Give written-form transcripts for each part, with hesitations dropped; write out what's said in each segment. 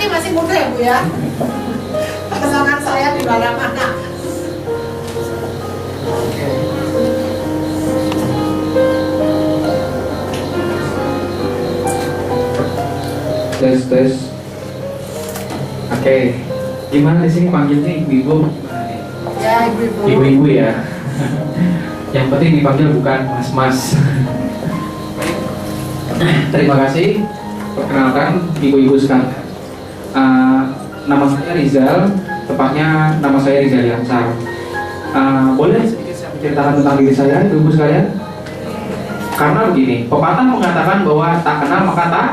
ini masih muda ya Bu ya. Pasangan saya di mana-mana. Tes. Oke. Gimana di sini panggilnya ibu-ibu? Ya ibu-ibu. Ibu-ibu ya. Yang penting dipanggil bukan mas-mas. Terima kasih. Perkenalkan ibu-ibu sekalian. Nama saya Rizal, tepatnya nama saya Rizal Yansar. Boleh sedikit saya menceritakan tentang diri saya, ibu-ibu sekalian? Karena begini, pepatah mengatakan bahwa tak kenal maka tak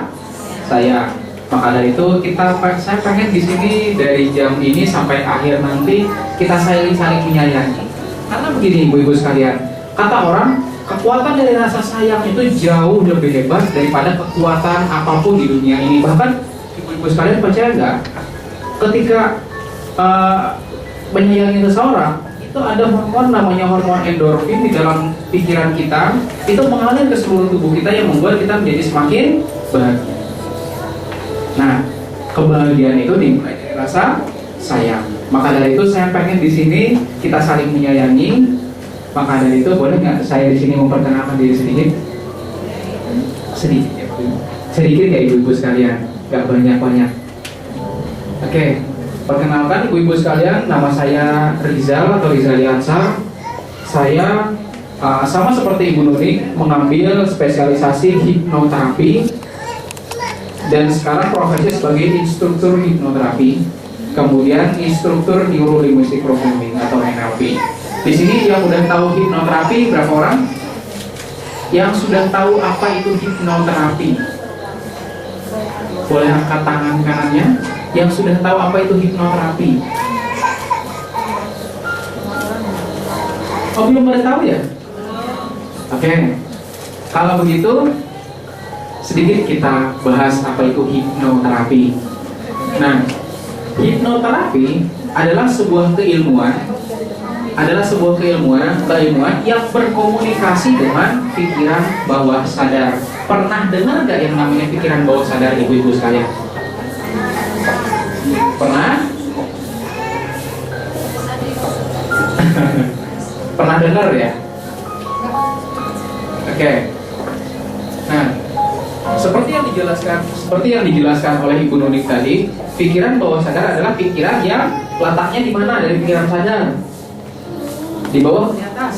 sayang. Maka dari itu saya pengen di sini dari jam ini sampai akhir nanti kita saling menyayangi. Karena begini ibu-ibu sekalian, kata orang kekuatan dari rasa sayang itu jauh lebih hebat daripada kekuatan apapun di dunia ini. Bahkan ibu-ibu sekalian percaya nggak? Ketika menyayangi seseorang, itu ada hormon namanya hormon endorfin di dalam pikiran kita, itu mengalir ke seluruh tubuh kita yang membuat kita menjadi semakin bahagia. Nah, kebahagiaan itu dimulai dari rasa sayang. Maka dari itu saya pengen di sini kita saling menyayangi. Maka dari itu boleh nggak saya di sini memperkenalkan diri sedikit? Sedikit ya, sedikit ya ibu-ibu sekalian, nggak banyak-banyak. Oke, perkenalkan ibu-ibu sekalian, nama saya Rizal atau Rizal Yansar. Saya sama seperti Ibu Nuni mengambil spesialisasi hipnoterapi dan sekarang profesi sebagai instruktur hipnoterapi, kemudian instruktur neuro linguistic programming atau NLP. Di sini yang udah tahu hipnoterapi berapa orang? Yang sudah tahu apa itu hipnoterapi? Boleh angkat tangan kanannya. Yang sudah tahu apa itu hipnoterapi? Oh, belum pada tahu ya? Oke. Kalau begitu, sedikit kita bahas apa itu hipnoterapi. Nah, hipnoterapi adalah sebuah keilmuan yang berkomunikasi dengan pikiran bawah sadar. Pernah dengar gak yang namanya pikiran bawah sadar ibu-ibu sekalian? Pernah? Pernah dengar ya? Oke. Nah, seperti yang dijelaskan oleh Ibu Nunik tadi, pikiran bawah sadar adalah pikiran yang letaknya di mana dari pikiran sadar? Di bawah, di atas.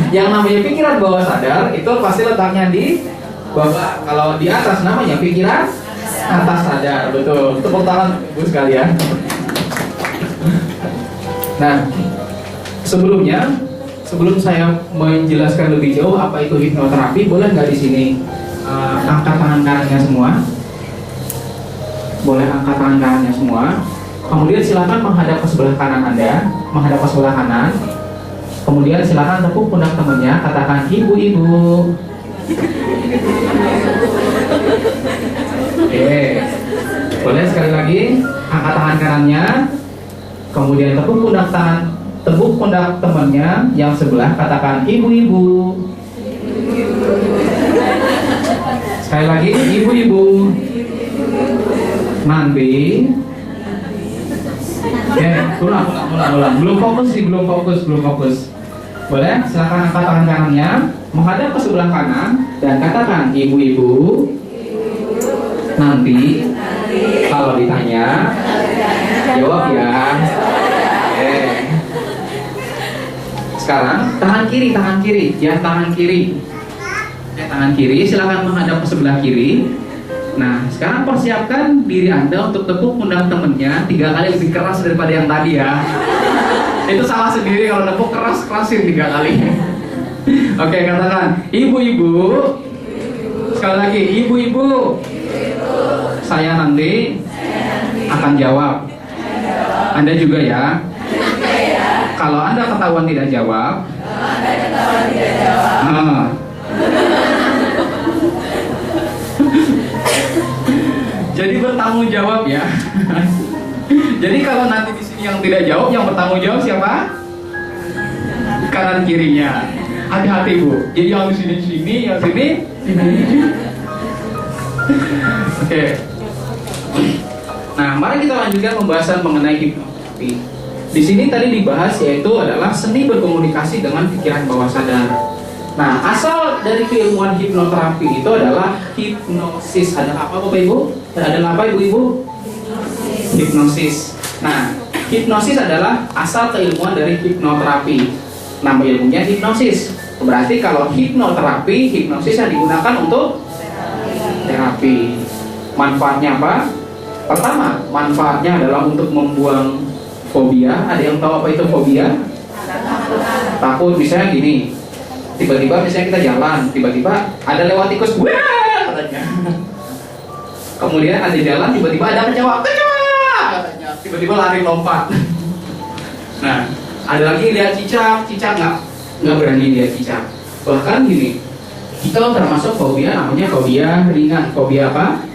Yang namanya pikiran bawah sadar itu pasti letaknya di bawah. Kalau di atas namanya pikiran atas sadar. Betul. Tepuk tangan ibu sekalian. Nah, sebelum saya menjelaskan lebih jauh apa itu hipnoterapi, boleh nggak di sini angkat tangan kanannya semua? Boleh angkat tangan kanannya semua. Kemudian silakan menghadap ke sebelah kanan Anda, menghadap ke sebelah kanan. Kemudian silakan tepuk pundak temannya, katakan ibu-ibu. Oke. Boleh sekali lagi angkat tangan kanannya. Kemudian tepuk pundak temannya yang sebelah, katakan ibu-ibu. Sekali lagi ibu-ibu. Nanti. Oke, ulang. Belum fokus. Boleh, silakan angkat tangan kanannya, menghadap ke sebelah kanan dan katakan ibu-ibu. Nanti kalau ditanya jawab ya. Oke. Sekarang tangan kiri, ya tangan kiri. Silakan menghadap ke sebelah kiri. Nah, sekarang persiapkan diri Anda untuk tepuk pundak temennya 3 kali lebih keras daripada yang tadi ya. Itu salah sendiri kalau tepuk kerasin 3 kali. Oke, katakan ibu-ibu. Sekali lagi ibu-ibu. Saya nanti akan jawab. Anda juga ya. Kalau Anda ketahuan tidak jawab, jadi bertanggung jawab ya. Jadi kalau nanti di sini yang tidak jawab, yang bertanggung jawab siapa? Kanan kirinya. Hati-hati Bu. Jadi yang di sini, yang sini. Oke. Nah, mari kita lanjutkan pembahasan mengenai hipnoterapi. Di sini tadi dibahas yaitu adalah seni berkomunikasi dengan pikiran bawah sadar. Nah, asal dari keilmuan hipnoterapi itu adalah hipnosis. Ada apa Bapak Ibu? Ada apa Ibu-ibu? Hipnosis. Nah, hipnosis adalah asal keilmuan dari hipnoterapi. Nama ilmunya hipnosis. Berarti kalau hipnoterapi, hipnosis yang digunakan untuk terapi. Manfaatnya apa? Pertama, manfaatnya adalah untuk membuang fobia. Ada yang tahu apa itu fobia? Takut. Misalnya gini, tiba-tiba misalnya kita jalan, tiba-tiba ada lewat tikus, wah katanya. Kemudian ada jalan, tiba-tiba ada kecoa katanya. Tiba-tiba lari lompat. Nah, ada lagi lihat cicak nggak berani lihat cicak. Bahkan gini, itu termasuk fobia, namanya fobia ringan. Fobia apa?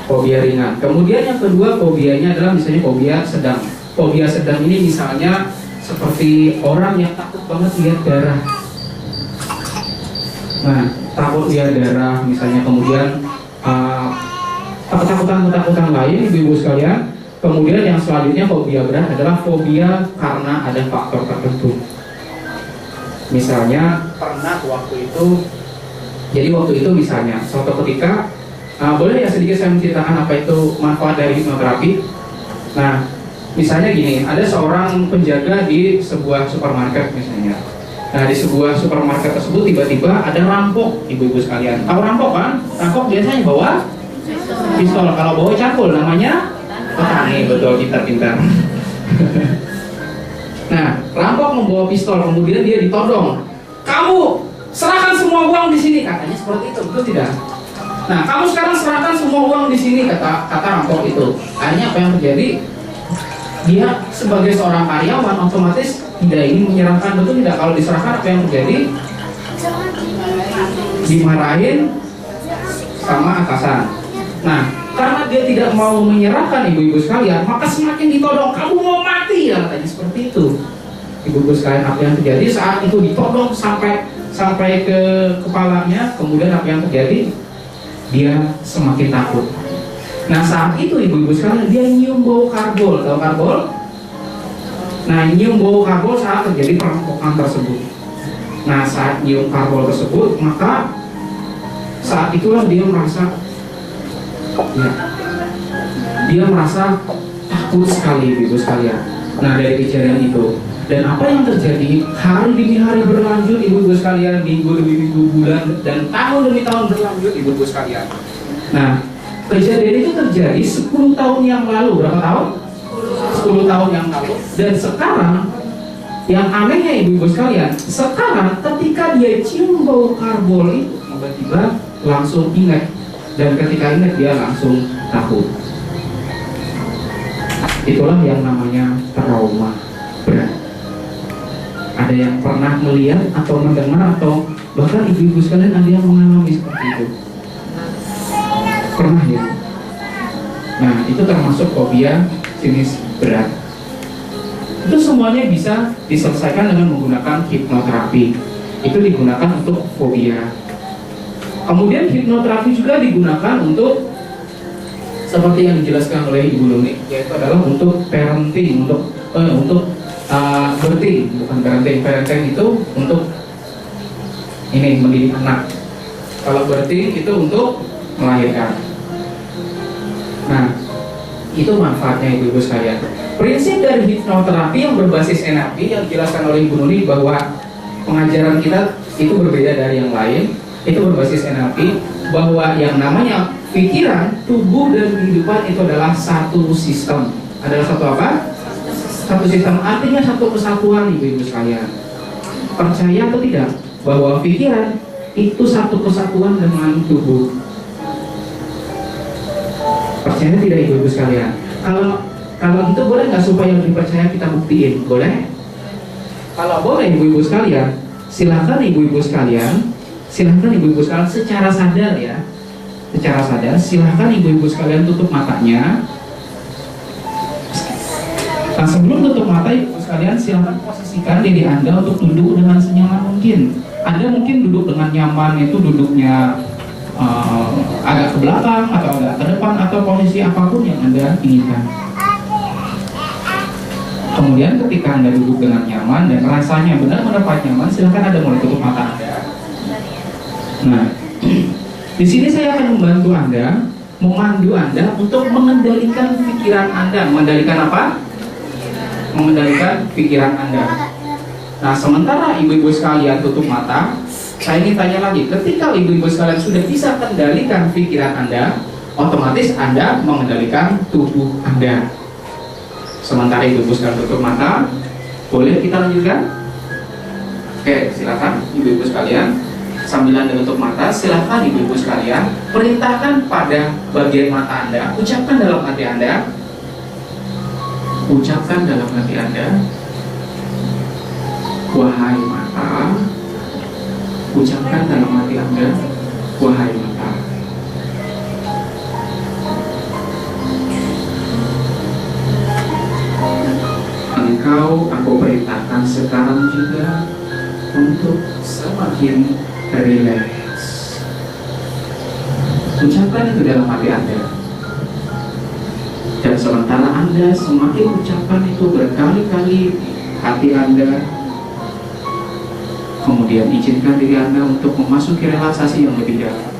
Fobia ringan. Kemudian yang kedua, fobianya adalah misalnya fobia sedang. Fobia sedang ini misalnya seperti orang yang takut banget lihat darah. Nah, takut lihat darah misalnya, kemudian ketakutan lain ibu-ibu sekalian. Kemudian yang selanjutnya fobia berat adalah fobia karena ada faktor tertentu. Misalnya pernah waktu itu misalnya suatu ketika, boleh ya sedikit saya menceritakan apa itu manfaat dari hipnoterapi. Nah, misalnya gini, ada seorang penjaga di sebuah supermarket misalnya. Nah, di sebuah supermarket tersebut tiba-tiba ada rampok, ibu-ibu sekalian. Tahu rampok kan? Rampok biasanya bawa pistol. Kalau bawa cangkul namanya petani, betul, pintar-pintar. Nah, rampok membawa pistol, kemudian dia ditodong. Kamu serahkan semua uang di sini, katanya seperti itu, betul tidak? Nah, kamu sekarang serahkan semua uang di sini, kata rampok itu. Akhirnya apa yang terjadi? Dia sebagai seorang karyawan otomatis tidak ingin menyerahkan, betul tidak? Kalau diserahkan apa yang terjadi? Dimarahin sama atasan. Nah, karena dia tidak mau menyerahkan ibu-ibu sekalian, maka semakin ditodong, kamu mau mati ya, katanya seperti itu. Ibu-ibu sekalian, apa yang terjadi saat itu ditodong sampai ke kepalanya, kemudian apa yang terjadi? Dia semakin takut. Nah, saat itu ibu-ibu sekalian, dia nyium bau karbol. Tahu karbol? Nah, nyium bau karbol saat terjadi perampokan tersebut. Nah, saat nyium karbol tersebut, maka saat itulah dia merasa takut sekali, ibu sekalian. Nah, dari kejadian itu, dan apa yang terjadi hari demi hari berlanjut, ibu sekalian, minggu demi minggu, bulan dan tahun demi tahun berlanjut, ibu sekalian. Nah, kejadian itu terjadi 10 tahun yang lalu. Berapa tahun? 10 tahun yang lalu. Dan sekarang yang anehnya ibu sekalian, sekarang ketika dia cium bau karbol itu, tiba-tiba langsung ingat. Dan ketika ingat dia langsung takut. Itulah yang namanya trauma berat. Ada yang pernah melihat atau mendengar atau bahkan ibu-ibu sekalian ada yang mengalami seperti itu? Pernah ya? Nah, itu termasuk fobia jenis berat. Itu semuanya bisa diselesaikan dengan menggunakan hipnoterapi. Itu digunakan untuk fobia. Kemudian hipnoterapi juga digunakan untuk seperti yang dijelaskan oleh Ibu Nuni, yaitu adalah untuk parenting, untuk birthing, bukan parenting. Parenting itu untuk ini mendidik anak. Kalau birthing itu untuk melahirkan. Nah, itu manfaatnya ibu-ibu sekalian. Prinsip dari hipnoterapi yang berbasis NLP yang dijelaskan oleh Ibu Nuni bahwa pengajaran kita itu berbeda dari yang lain. Itu berbasis NLP, bahwa yang namanya pikiran, tubuh, dan kehidupan itu adalah satu sistem. Adalah satu apa? Satu sistem, artinya satu kesatuan, ibu-ibu sekalian. Percaya atau tidak bahwa pikiran itu satu kesatuan dengan tubuh? Percaya tidak ibu-ibu sekalian? Kalau itu boleh nggak supaya lebih percaya kita buktiin? Boleh? Kalau boleh ibu-ibu sekalian, silakan ibu-ibu sekalian secara sadar ya, secara sadar silahkan ibu-ibu sekalian tutup matanya. Nah, sebelum tutup mata, ibu sekalian silahkan posisikan diri Anda untuk duduk dengan senyaman mungkin. Anda mungkin duduk dengan nyaman, itu duduknya agak ke belakang atau agak ke depan atau posisi apapun yang Anda inginkan. Kemudian ketika Anda duduk dengan nyaman dan rasanya benar-benar nyaman, silakan Anda mulai tutup mata Anda. Nah, di sini saya akan membantu Anda, memandu Anda untuk mengendalikan pikiran Anda. Mengendalikan apa? Mengendalikan pikiran Anda. Nah, sementara ibu-ibu sekalian tutup mata, saya ingin tanya lagi, ketika ibu-ibu sekalian sudah bisa kendalikan pikiran Anda, otomatis Anda mengendalikan tubuh Anda. Sementara ibu-ibu sekalian tutup mata, boleh kita lanjutkan? Oke, silakan ibu-ibu sekalian. Sambil Anda tutup mata, silakan ibu-ibu sekalian perintahkan pada bagian mata Anda, ucapkan dalam hati Anda, ucapkan dalam hati Anda, wahai mata, ucapkan dalam hati Anda, wahai mata. Engkau aku perintahkan sekarang juga untuk semakin rileks. Ucapkan itu dalam hati Anda. Dan sementara Anda semakin ucapkan itu berkali-kali di hati Anda, kemudian izinkan diri Anda untuk memasuki relaksasi yang lebih dalam.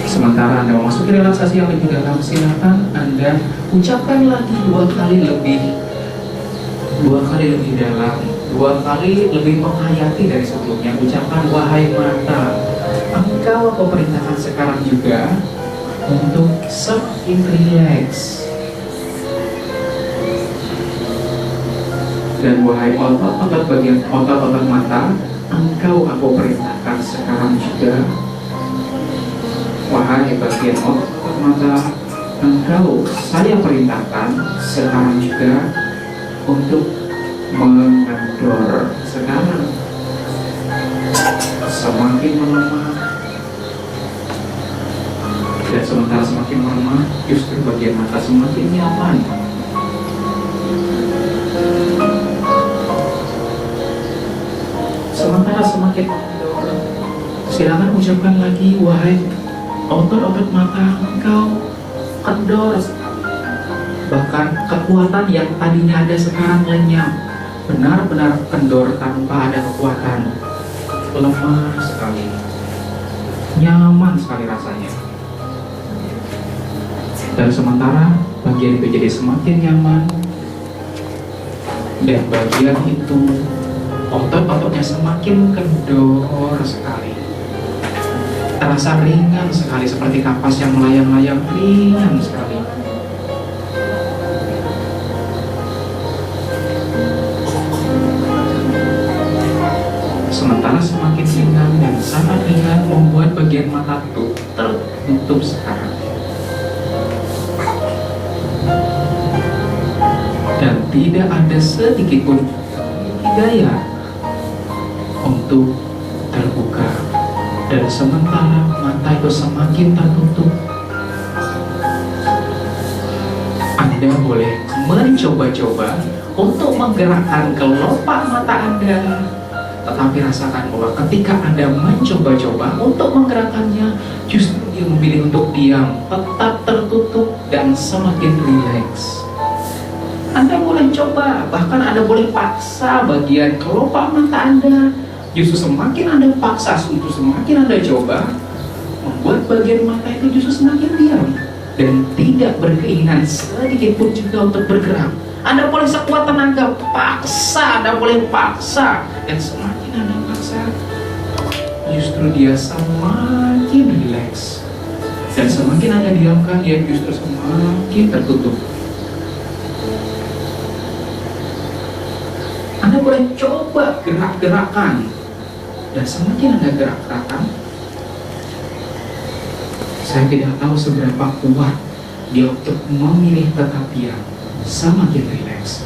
Sementara Anda memasuki relaksasi yang lebih dalam, silakan Anda ucapkan lagi dua kali lebih dalam, dua kali lebih menghayati dari sebelumnya. Ucapkan, wahai mata, engkau aku perintahkan sekarang juga untuk semakin rileks. Dan wahai otot-otot bagian otot-otot mata, engkau aku perintahkan sekarang juga, wahai bagian otot-otot mata, engkau saya perintahkan sekarang juga untuk mengendor. Sekarang semakin melemah, dan sementara semakin melemah, justru bagian mata semakin nyaman. Sementara semakin mengendor, silakan ucapkan lagi, wahai otot-otot mata, engkau kendor. Bahkan kekuatan yang tadinya ada sekarang lenyap, benar-benar kendor tanpa ada kekuatan, lemah sekali, nyaman sekali rasanya. Dan sementara bagian itu jadi semakin nyaman, dan bagian itu otot-ototnya semakin kendor sekali, terasa ringan sekali, seperti kapas yang melayang-layang, ringan sekali. Sementara semakin ringan dan sangat ringan, membuat bagian mata itu tertutup sekarang. Dan tidak ada sedikit pun daya untuk terbuka. Dan sementara mata itu semakin tertutup, Anda boleh mencoba-coba untuk menggerakkan kelopak mata Anda. Tetapi rasakan bahwa ketika Anda mencoba-coba untuk menggerakkannya, justru dia memilih untuk diam, tetap tertutup, dan semakin rileks. Anda boleh coba, bahkan Anda boleh paksa bagian kelopak mata Anda. Justru semakin Anda paksa, justru semakin Anda coba, membuat bagian mata itu justru semakin diam dan tidak berkeinginan sedikit pun juga untuk bergerak. Anda boleh sekuat tenaga paksa, Anda boleh paksa, dan semakin Anda paksa, justru dia semakin rileks. Dan semakin Anda diamkan, dia justru semakin tertutup. Anda boleh coba gerak-gerakan, dan semakin Anda gerak-gerakan, saya tidak tahu seberapa kuat dia untuk memilih tetap diam, semakin rileks.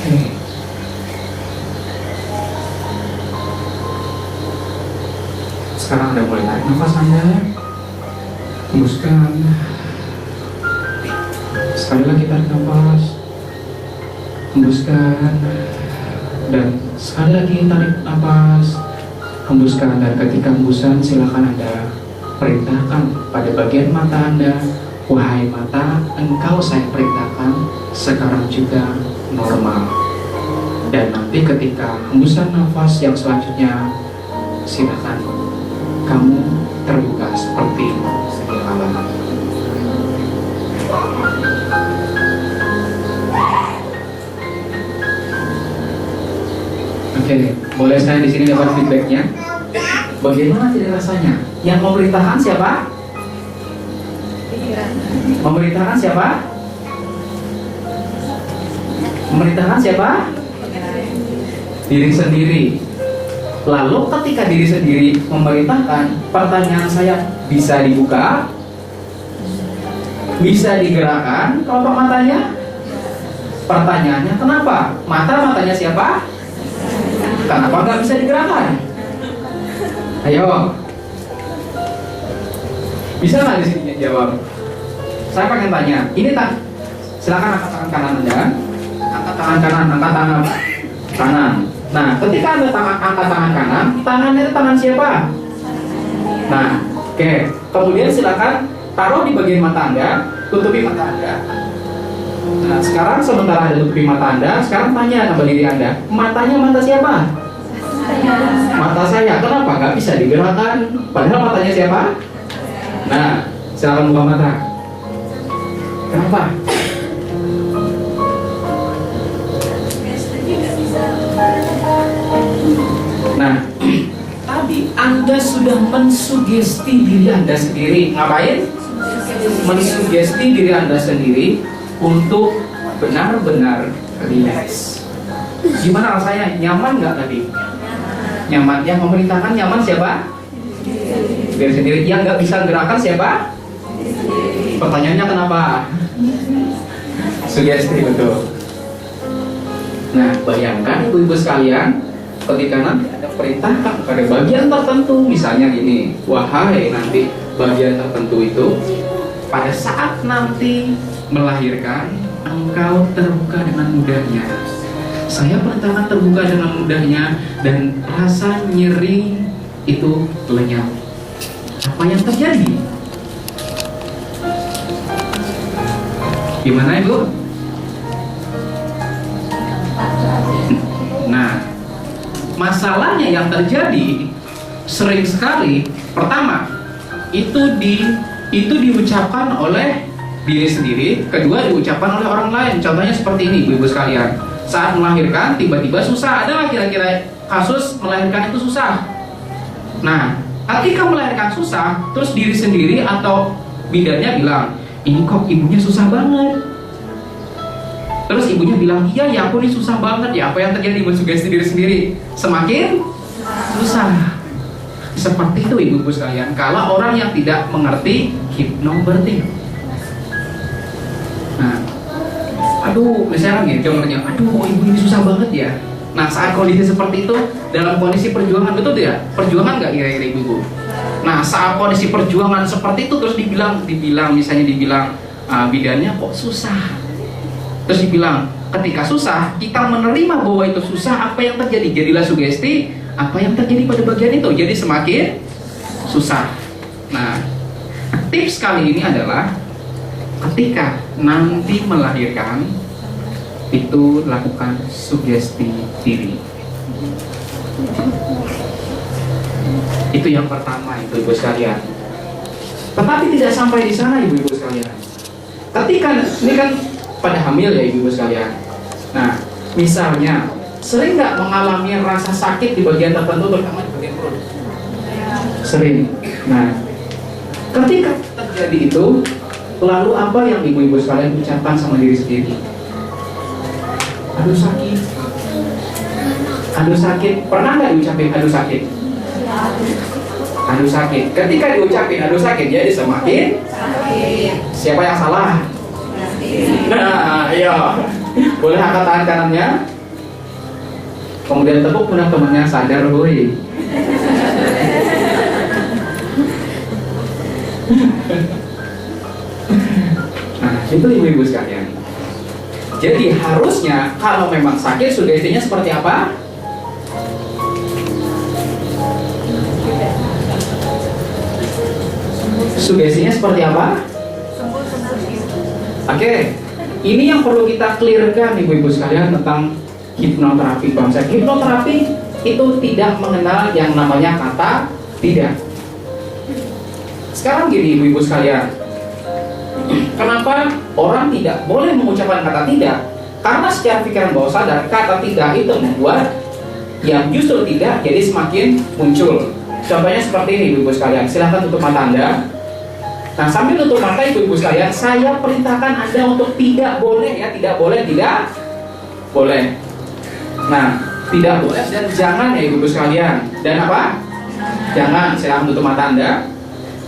Oke. Sekarang Anda mulai tarik nafas Anda, hembuskan, Sekali lagi tarik nafas, hembuskan, dan sekali lagi tarik nafas, hembuskan. Dan ketika hembusan, silakan Anda perintahkan pada bagian mata Anda, wahai mata, engkau saya perintahkan sekarang juga normal. Dan nanti ketika hembusan nafas yang selanjutnya, silakan kamu terbuka seperti sedia kala. Oke, boleh saya di sini dapat feedbacknya? Bagaimana tidak rasanya? Yang memerintahkan siapa? Memerintahkan siapa? Memerintahkan siapa? Diri sendiri. Lalu ketika diri sendiri memerintahkan, pertanyaan saya, bisa dibuka? Bisa digerakkan kelopak matanya? Pertanyaannya kenapa? Matanya siapa? Kenapa nggak bisa digerakkan? Ayo, bisa nggak di sini jawab? Saya pengen tanya. Ini tak, silakan angkat tangan kanan Anda, angkat tangan kanan, angkat tangan kanan. Nah, ketika Anda angkat tangan kanan, tangannya itu tangan siapa? Nah, oke. Kemudian silakan taruh di bagian mata Anda, tutupi mata Anda. Nah, sekarang sementara Anda tutupi mata Anda, sekarang tanya sama diri Anda, matanya mata siapa? Mata saya. Kenapa nggak bisa digerakkan? Padahal matanya siapa? Nah, silakan buka mata. Kenapa? Nah, tadi Anda sudah mensugesti diri Anda sendiri. Ngapain? Mensugesti diri Anda sendiri untuk benar-benar rileks. Gimana rasanya? Nyaman nggak tadi? Nyaman. Yang memerintahkan nyaman siapa? Diri sendiri. Yang nggak bisa gerakan siapa? Pertanyaannya kenapa? Sugesti, betul. Nah, bayangkan ibu-ibu sekalian, ketika nanti ada perintahkan pada bagian tertentu, misalnya gini, wahai nanti bagian tertentu itu, pada saat nanti melahirkan, engkau terbuka dengan mudahnya. Saya perintahkan terbuka dengan mudahnya, dan rasa nyeri itu lenyap. Apa yang terjadi? Gimana Ibu? Nah, masalahnya yang terjadi sering sekali, pertama itu diucapkan oleh diri sendiri, kedua diucapkan oleh orang lain. Contohnya seperti ini, ibu-ibu sekalian, saat melahirkan tiba-tiba susah. Ada nggak kira-kira kasus melahirkan itu susah? Nah, ketika melahirkan susah, terus diri sendiri atau bidannya bilang, ini kok ibunya susah banget. Terus ibunya bilang, iya ya aku ini susah banget ya. Apa yang terjadi? Mensugesti diri sendiri, semakin susah. Seperti itu ibu-ibu sekalian, kalau orang yang tidak mengerti hipnobirthing. Nah, aduh, misalnya gini, contohnya, aduh ibu ini susah banget ya. Nah, saat kondisi seperti itu, dalam kondisi perjuangan, betul ya? Perjuangan nggak kira-kira ibu-ibu? Nah, saat kondisi perjuangan seperti itu, terus dibilang bidannya kok susah. Terus dibilang, ketika susah, kita menerima bahwa itu susah, apa yang terjadi? Jadilah sugesti, apa yang terjadi pada bagian itu? Jadi semakin susah. Nah, tips kali ini adalah ketika nanti melahirkan, itu lakukan sugesti diri. Itu yang pertama, ibu-ibu sekalian. Tetapi tidak sampai di sana, ibu-ibu sekalian. Ketika ini kan pada hamil ya ibu-ibu sekalian. Nah, misalnya sering nggak mengalami rasa sakit di bagian tertentu, terutama di bagian perut? Sering. Nah, ketika terjadi itu, lalu apa yang ibu-ibu sekalian ucapkan sama diri sendiri? Aduh sakit. Aduh sakit. Pernah nggak diucapin aduh sakit? Aduh sakit. Ketika diucapin aduh sakit, jadi semakin sakit. Siapa yang salah? Nah, iya. Boleh angkat tangan kanannya. Kemudian tepuk pundak temannya, sadar woi. Nah, Itu ibu-ibu sekalian. Jadi harusnya kalau memang sakit sugestinya seperti apa? Sugestinya seperti apa? Oke, ini yang perlu kita clearkan ibu-ibu sekalian tentang hipnoterapi konsep. Hipnoterapi itu tidak mengenal yang namanya kata tidak. Sekarang gini ibu-ibu sekalian, kenapa orang tidak boleh mengucapkan kata tidak? Karena secara pikiran bawah sadar kata tidak itu membuat yang justru tidak jadi semakin muncul. Contohnya seperti ini ibu-ibu sekalian, silahkan tutup mata Anda. Nah sambil tutup mata ibu-ibu sekalian, saya perintahkan Anda untuk tidak boleh ya, tidak boleh. Nah, tidak boleh dan jangan ya ibu-ibu sekalian. Dan apa? Jangan, silahkan tutup mata Anda.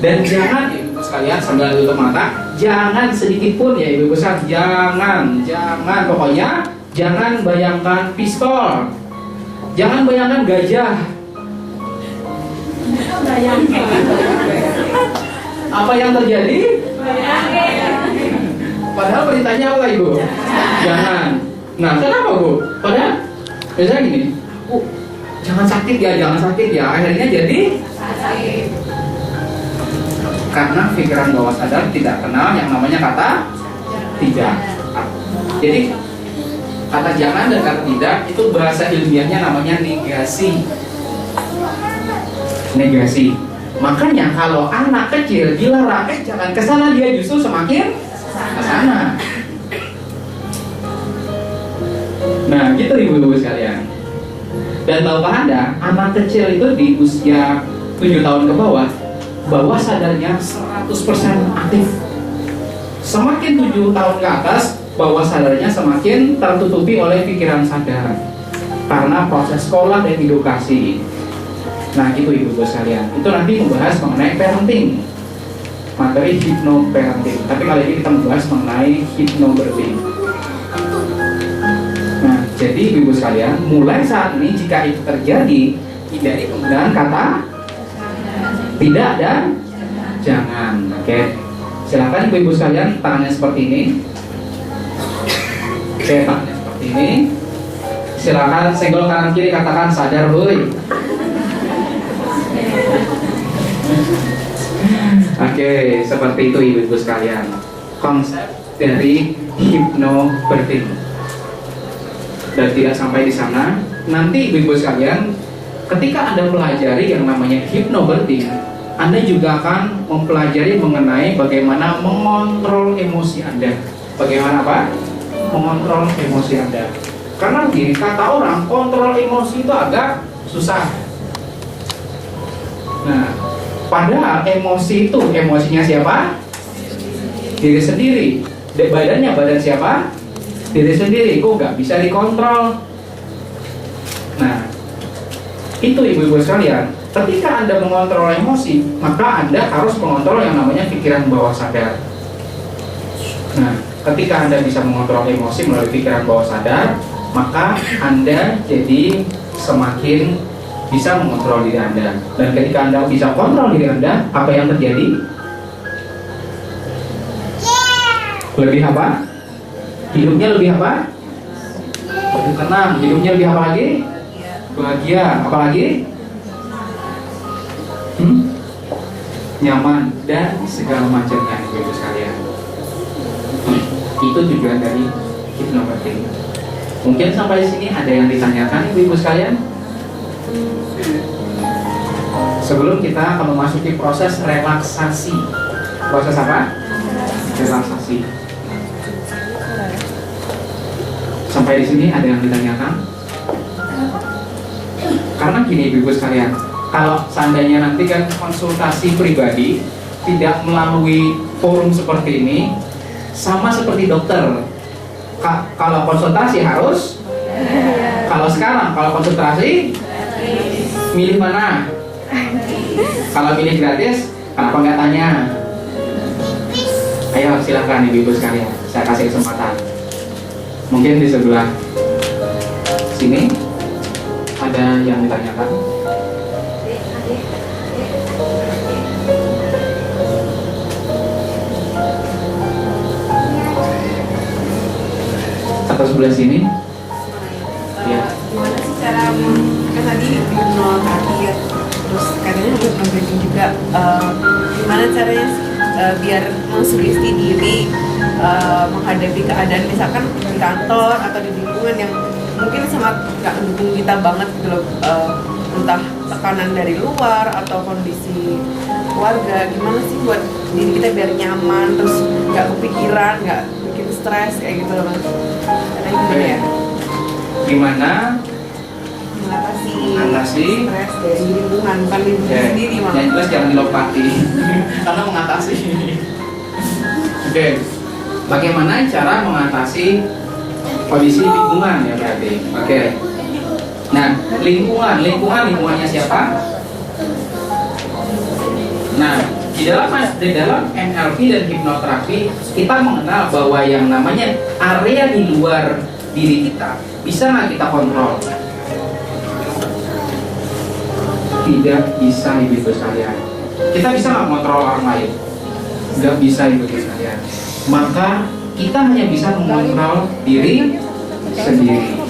Dan jangan ya ibu-ibu sekalian sambil tutup mata, jangan sedikit pun ya ibu-ibu sekalian, jangan pokoknya jangan bayangkan pistol, jangan bayangkan gajah. Apa yang terjadi? Padahal perintahnya apa ibu? Jangan. Nah kenapa bu? Padahal biasanya gini, jangan sakit ya, akhirnya jadi sakit. Karena pikiran bawah sadar tidak kenal yang namanya kata tidak. Jadi kata jangan dan kata tidak itu bahasa ilmiahnya namanya negasi. Makanya kalau anak kecil dilarang jangan kesana, dia justru semakin kesana. Nah gitu ibu-ibu sekalian. Dan tahukah Anda, anak kecil itu di usia 7 tahun ke bawah, bawah sadarnya 100% aktif. Semakin 7 tahun ke atas, bawah sadarnya semakin tertutupi oleh pikiran sadar karena proses sekolah dan edukasi. Nah itu ibu-ibu sekalian, itu nanti membahas mengenai parenting, materi hypnoparenting. Tapi kali ini kita membahas mengenai hypnobirthing. Nah jadi ibu-ibu sekalian, mulai saat ini jika itu terjadi, hindari penggunaan kata tidak dan jangan. Oke, silakan ibu-ibu sekalian, tangannya seperti ini. Oke, tangannya seperti ini. Silakan senggol kanan kiri, katakan sadar huy. Oke, seperti itu ibu-ibu sekalian konsep dari hypnobirthing. Dan tidak sampai di sana, nanti ibu-ibu sekalian, ketika Anda pelajari yang namanya hypnobirthing, Anda juga akan mempelajari mengenai bagaimana mengontrol emosi Anda. Bagaimana apa? Mengontrol emosi Anda. Karena gini, kata orang, kontrol emosi itu agak susah. Nah, padahal emosi itu, emosinya siapa? Diri sendiri. Badannya badan siapa? Diri sendiri. Kok nggak bisa dikontrol? Nah, itu ibu-ibu sekalian, ketika Anda mengontrol emosi, maka Anda harus mengontrol yang namanya pikiran bawah sadar. Nah, ketika Anda bisa mengontrol emosi melalui pikiran bawah sadar, maka Anda jadi semakin bisa mengontrol diri Anda. Dan ketika Anda bisa kontrol diri Anda, apa yang terjadi? Lebih apa? Hidupnya lebih apa? Lebih tenang. Hidupnya lebih apa lagi? Bahagia. Apa lagi? Nyaman dan segala macamnya ibu-ibu sekalian. Itu tujuan dari hypnobirthing. Mungkin sampai di sini ada yang ditanyakan ibu-ibu sekalian? Sebelum kita akan memasuki proses relaksasi. Proses apa? Relaksasi. Sampai di sini ada yang ditanyakan? Karena gini ibu-ibu sekalian, kalau seandainya nanti kan konsultasi pribadi tidak melalui forum seperti ini, sama seperti dokter. Kalau konsultasi harus, kalau sekarang kalau konsultasi milih mana? Kalau milih gratis, kenapa nggak tanya? Ayo silahkan ibu-ibu sekalian, saya kasih kesempatan. Mungkin di sebelah sini ada yang ditanyakan. sebelah sini. Ya. Gimana sih cara kan tadi hipnoterapi ya, terus katanya hypnobirthing juga, gimana caranya sih biar mensugesti diri menghadapi keadaan misalkan di kantor atau di lingkungan yang mungkin sangat nggak mendukung kita banget gitu loh, entah tekanan dari luar atau kondisi keluarga. Gimana sih buat diri kita biar nyaman, terus nggak kepikiran, nggak bikin stres kayak gitu loh Mas. Caranya gimana ya? Gimana mengatasi stres dari lingkungan, bukan diri sendiri malah. Yang jelas jangan dilompati karena mengatasi. Oke, bagaimana cara mengatasi kondisi lingkungan ya berarti. Oke. Nah, lingkungannya siapa? Nah, di dalam NLP dan hipnoterapi kita mengenal bahwa yang namanya area di luar diri kita bisa nggak kita kontrol? Tidak bisa, ibu-ibu sekalian. Kita bisa nggak kontrol orang lain? Nggak bisa, ibu-ibu sekalian. Maka kita hanya bisa mengontrol diri sendiri.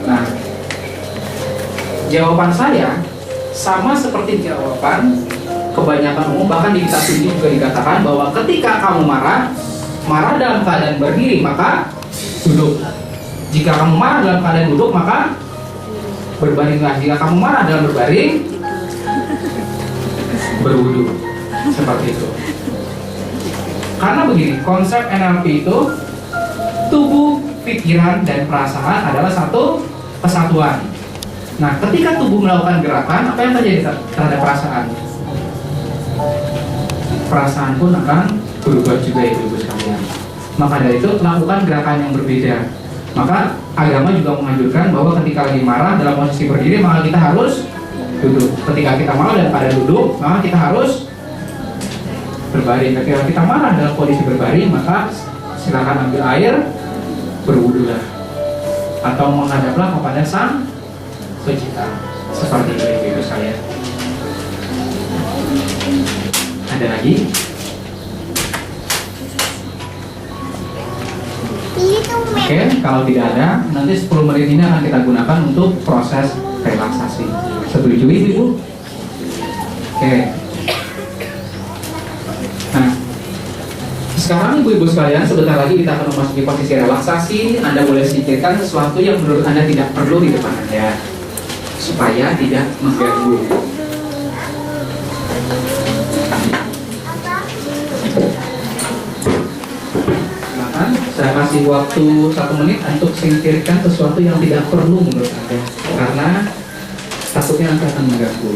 Nah, jawaban saya sama seperti jawaban kebanyakan umum, bahkan di kitab suci juga dikatakan bahwa ketika kamu marah dalam keadaan berdiri maka duduk. Jika kamu marah dalam keadaan duduk maka berbaringlah. Jika kamu marah dalam berbaring, berwudu. Seperti itu. Karena begini, konsep NLP itu tubuh, pikiran, dan perasaan adalah satu kesatuan. Nah, ketika tubuh melakukan gerakan, apa yang terjadi terhadap perasaan? Perasaan pun akan berubah juga, ibu-ibu sekalian. Maka dari itu, lakukan gerakan yang berbeda. Maka agama juga menganjurkan bahwa ketika lagi marah dalam posisi berdiri maka kita harus duduk. Ketika kita marah dalam keadaan duduk maka kita harus berbaring. Ketika kita marah dalam kondisi berbaring maka silakan ambil air, berwudulah atau menghadaplah kepada Sang Pencipta. Seperti itu, ibu saya. Ada lagi? Oke, kalau tidak ada, nanti 10 menit ini akan kita gunakan untuk proses relaksasi. Setuju, Ibu? Oke. Nah, sekarang ibu-ibu sekalian, sebentar lagi kita akan memasuki posisi relaksasi. Anda boleh pikirkan sesuatu yang menurut Anda tidak perlu di depan Anda, supaya tidak mengganggu. Saya kasih waktu 1 menit untuk singkirkan sesuatu yang tidak perlu menurut Anda, karena takutnya nanti akan mengganggu.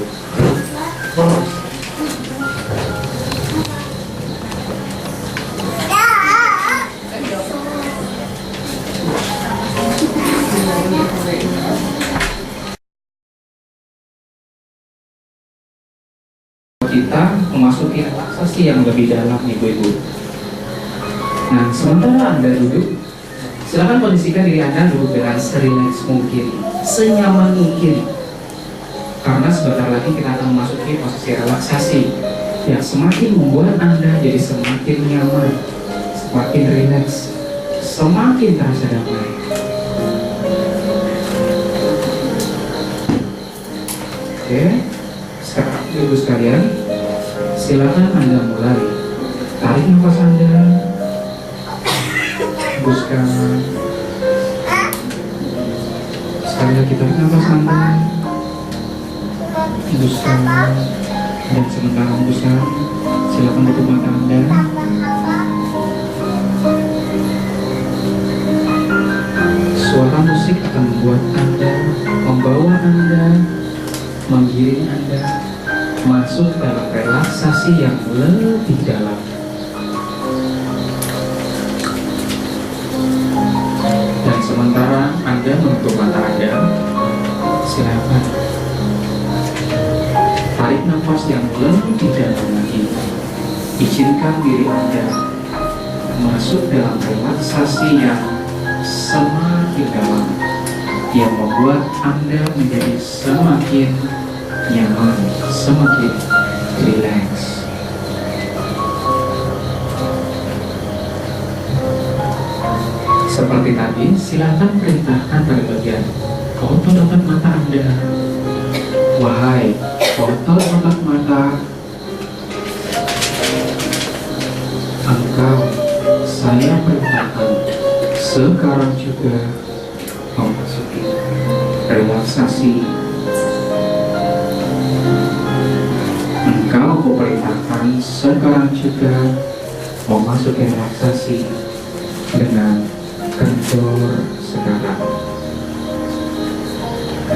Kita memasuki relaksasi yang lebih dalam, ibu-ibu. Nah, sementara Anda duduk, silakan kondisikan diri Anda duduk dengan serileks mungkin, senyaman mungkin. Karena sebentar lagi kita akan memasuki posisi relaksasi yang semakin membuat Anda jadi semakin nyaman, semakin rileks, semakin terasa damai. Oke, sekarang ibu sekalian, silakan Anda mulai. Tarik nafas Anda. Hembuskan. Sekali lagi tarik nafas Anda. Hembuskan. Dan sementara hembuskan, silakan tutup mata Anda. Suara musik akan membuat Anda, membawa Anda, menggiring Anda masuk dalam relaksasi yang lebih dalam. Dan sementara Anda menutup mata Anda, silakan tarik nafas yang lebih dalam lagi. Izinkan diri Anda masuk dalam relaksasi yang semakin dalam, yang membuat Anda menjadi semakin nyaman, semakin rileks. Seperti tadi, sekarang juga memasuki relaksasi. Engkau kuperintahkan sekarang juga memasuki relaksasi dengan kendor sekarang,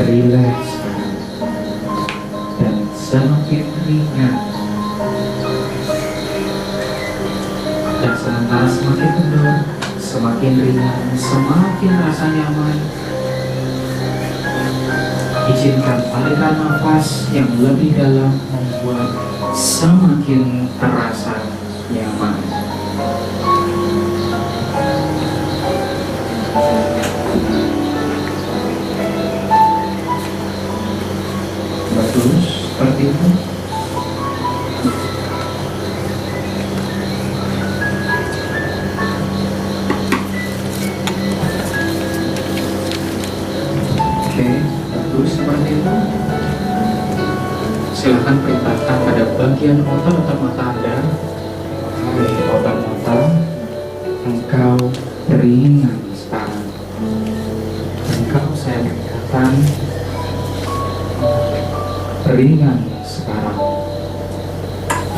rileks sekarang, dan semakin ringan. Dan sementara semakin kendor, semakin ringan, semakin rasa nyaman, izinkan aliran nafas yang lebih dalam membuat semakin terasa nyaman. Bagus, seperti itu. Oke, bagus seperti itu. Silakan perintahkan pada bagian otot-otot mata Anda. Hai otot mata, engkau ringan sekarang. Engkau saya perintahkan ringan sekarang.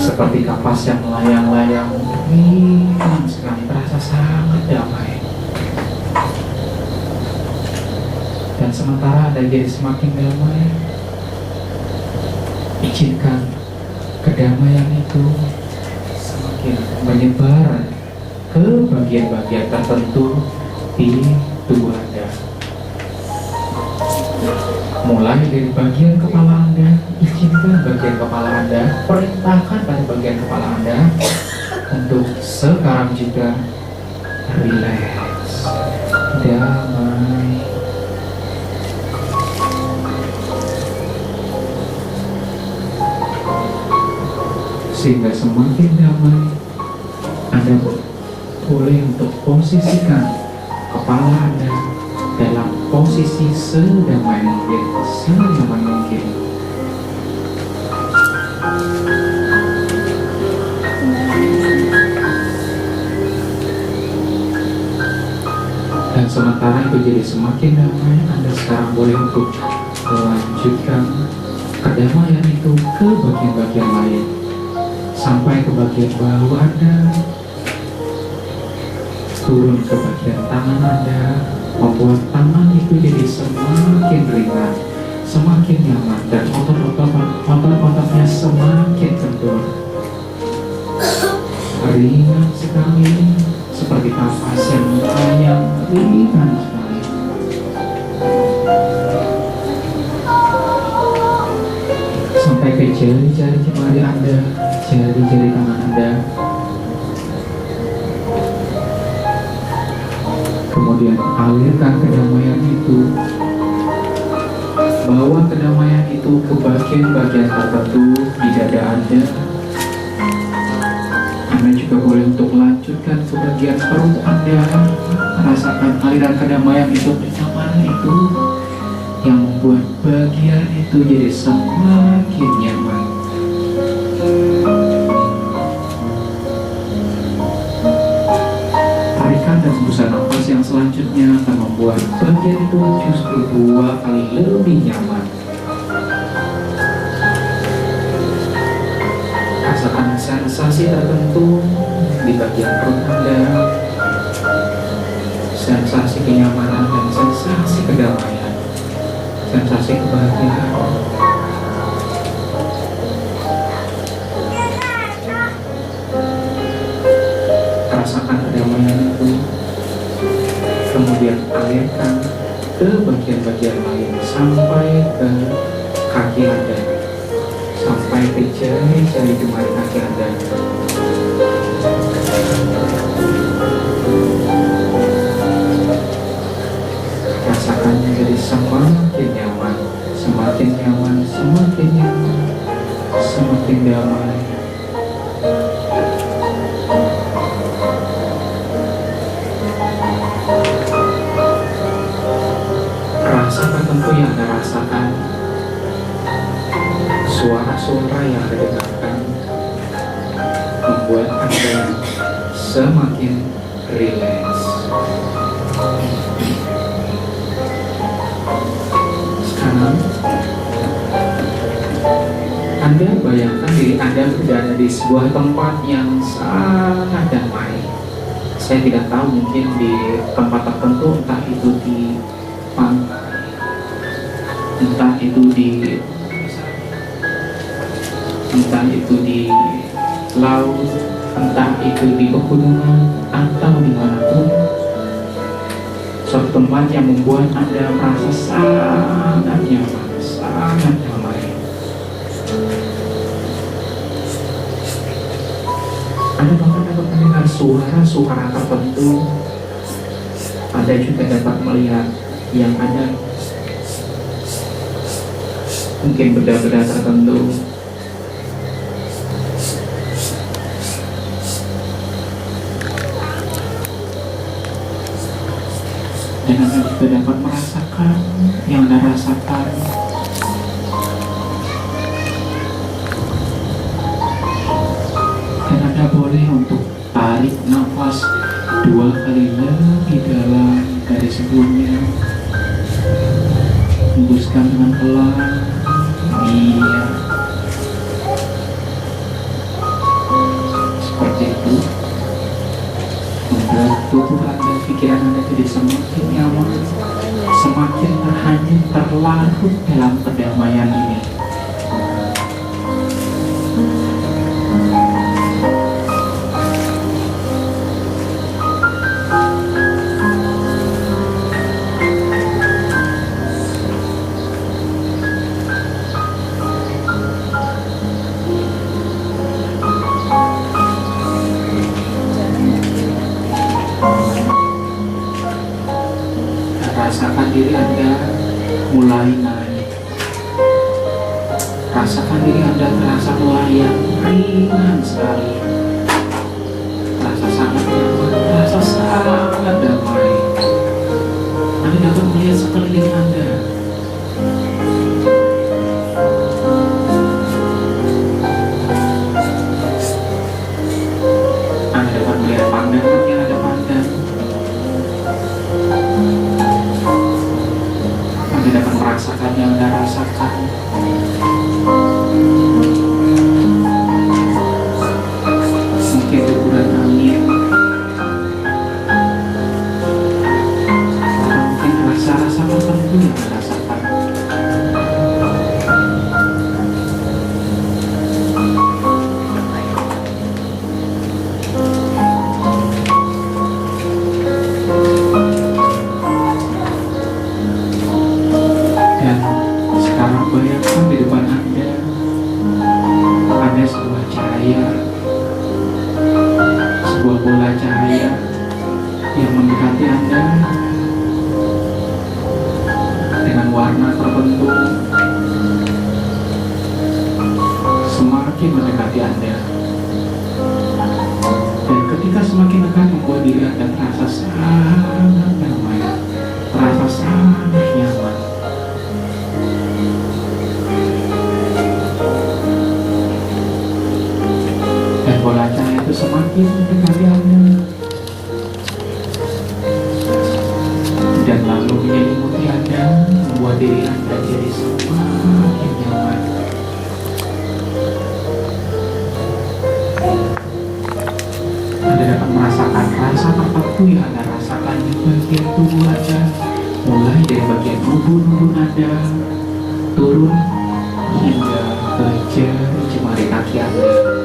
Seperti kapas yang melayang-layang, ringan sekali, terasa sangat damai. Dan sementara Anda jadi semakin damai, izinkan kedamaian itu semakin menyebar ke bagian-bagian tertentu di tubuh Anda. Mulai dari bagian kepala Anda, izinkan bagian kepala Anda, perintahkan pada bagian kepala Anda untuk sekarang juga rileks, damai. Sehingga semakin damai, Anda boleh untuk posisikan kepala Anda dalam posisi sedamai mungkin, senyaman mungkin. Dan sementara itu jadi semakin damai, Anda sekarang boleh untuk melanjutkan kedamaian itu ke bagian-bagian lain, sampai ke bagian bahu Anda, turun ke bagian tangan Anda, membuat tangan itu jadi semakin ringan, semakin nyaman, dan otot-ototnya semakin kendur. Ringan sekali, seperti kapas yang melayang, ringan sekali. Sampai ke jari-jari jemari Anda, jari-jari tangan Anda. Kemudian alirkan kedamaian itu, bawa kedamaian itu ke bagian-bagian tertentu di dada Anda. Anda juga boleh untuk lanjutkan ke bagian perut Anda, rasakan aliran kedamaian itu, kenyamanan itu, yang membuat bagian itu jadi semakin nyaman. Tarikan dan hembusan nafas yang selanjutnya akan membuat bagian itu justru 2 kali lebih nyaman. Rasakan sensasi tertentu di bagian perut Anda, sensasi kenyamanan dan sensasi kedamaian, sensasi kebahagiaan. Rasakan kedamaian itu, kemudian alirkan ke bagian-bagian lain sampai ke kaki Anda, sampai ke jari-jari jemari kaki Anda. Rasakan menjadi semakin nyaman, semakin nyaman, semakin nyaman, semakin damai. Rasa tertentu yang Anda rasakan, suara-suara yang Anda dengarkan, membuat Anda semakin rileks. bayangkan diri Anda berada di sebuah tempat yang sangat damai. Saya tidak tahu, mungkin di tempat tertentu, entah itu di pantai, entah itu di laut, entah itu di pegunungan, atau dimanapun, suatu tempat yang membuat Anda merasa sangat nyaman, sangat damai. Anda bahkan dapat mendengar suara-suara tertentu. Anda juga dapat melihat yang ada mungkin benda-benda tertentu. Dan Anda juga dapat merasakan yang Anda rasakan. Dan Anda boleh untuk tarik nafas 2 kali lebih dalam dari sebelumnya. Hembuskan dengan pelan. Iya, seperti itu. Membuat tubuh Anda, pikiran Anda jadi semakin nyaman, semakin terhanyut, terlarut dalam kedamaian ini. Rasakan diri Anda mulai naik. Rasakan diri Anda terasa melayang ringan sekali. Terasa sangat nyaman, terasa sangat damai. Anda dapat melihat sekeliling Anda. Anda dapat melihat pandangan yang Anda pandang. Anda dapat merasakan yang Anda rasakan. Mungkin deburan angin, atau mungkin rasa-rasa tertentu yang Anda rasakan. Bayangkan di depan Anda ada sebuah cahaya, sebuah bola cahaya yang mendekati Anda dengan warna tertentu, semakin mendekati Anda. Dan ketika semakin dekat, membuat diri Anda terasa sangat damai, terasa sangat nyaman. Bola cahaya itu semakin mendekati Anda dan lalu menyelimuti Anda, membuat diri Anda jadi semakin nyaman. Anda dapat merasakan rasa tertentu yang Anda rasakan di bagian tubuh Anda, mulai dari bagian ubun-ubun Anda turun hingga ke jari kaki Anda.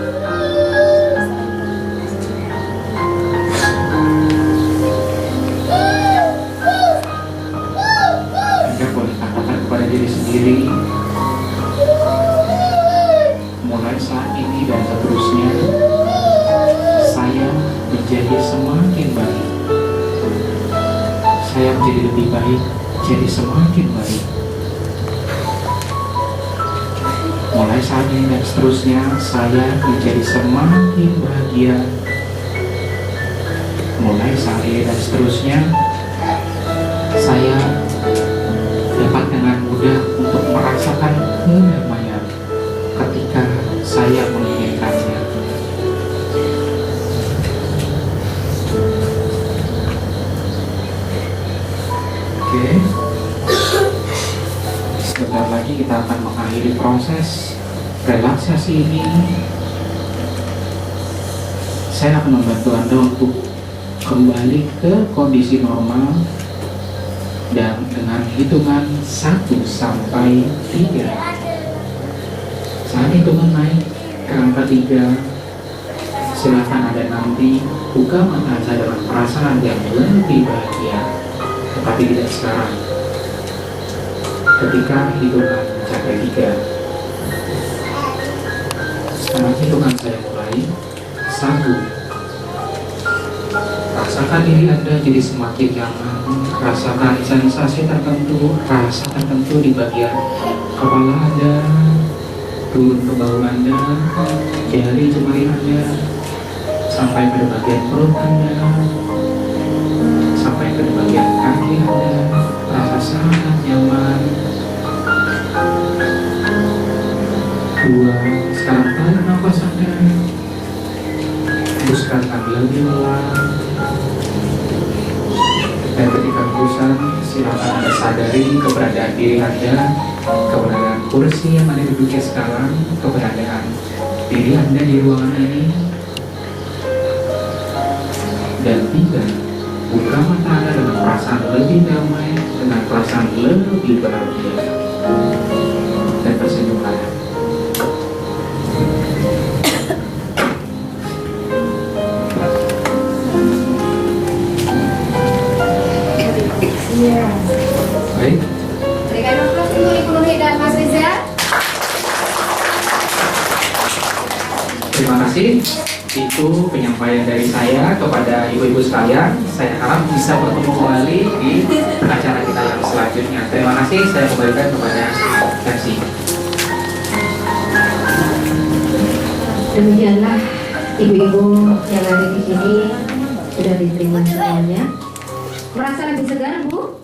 Diri sendiri, mulai saat ini dan seterusnya, saya menjadi semakin baik. Saya menjadi lebih baik, jadi semakin baik. Mulai saat ini dan seterusnya, saya menjadi semakin bahagia. Mulai saat ini dan seterusnya, saya dapat dengan mudah untuk merasakan kedamaian ketika saya menginginkannya. Oke, sebentar lagi kita akan mengakhiri proses relaksasi relaksasi ini, saya akan membantu Anda untuk kembali ke kondisi normal dan dengan hitungan 1 sampai 3. Saat hitungan naik ke angka 3, silakan Anda nanti buka mata Anda dengan perasaan yang lebih bahagia, tetapi tidak sekarang. Ketika hitungan mencapai 3, sekarang hitungan saya mulai. 1. Rasakan diri Anda jadi semakin nyaman. Rasakan sensasi tertentu, rasa tertentu di bagian kepala Anda, turun ke bahu Anda, jari jemari Anda, sampai ke bagian perut Anda, sampai ke bagian kaki Anda. Rasa sangat nyaman. 2. Sekarang tarik nafas Anda. Hembuskan sambil lebih pelan. Dan ketika hembusan, silakan Anda sadari keberadaan diri Anda, keberadaan kursi yang Anda duduki sekarang, keberadaan diri Anda di ruangan ini. Dan 3. Buka mata Anda dengan perasaan lebih damai, dengan perasaan lebih bahagia, dan tersenyumlah. Iya. Baik. Berikan aplaus untuk Ibu Nurhi dan Mas Riza. Terima kasih. Itu penyampaian dari saya kepada ibu-ibu sekalian. Saya harap bisa bertemu kembali di acara kita yang selanjutnya. Terima kasih. Saya kembalikan kepada MC. Demikianlah ibu-ibu yang ada di sini sudah diterima semuanya. Merasa lebih segar, Bu?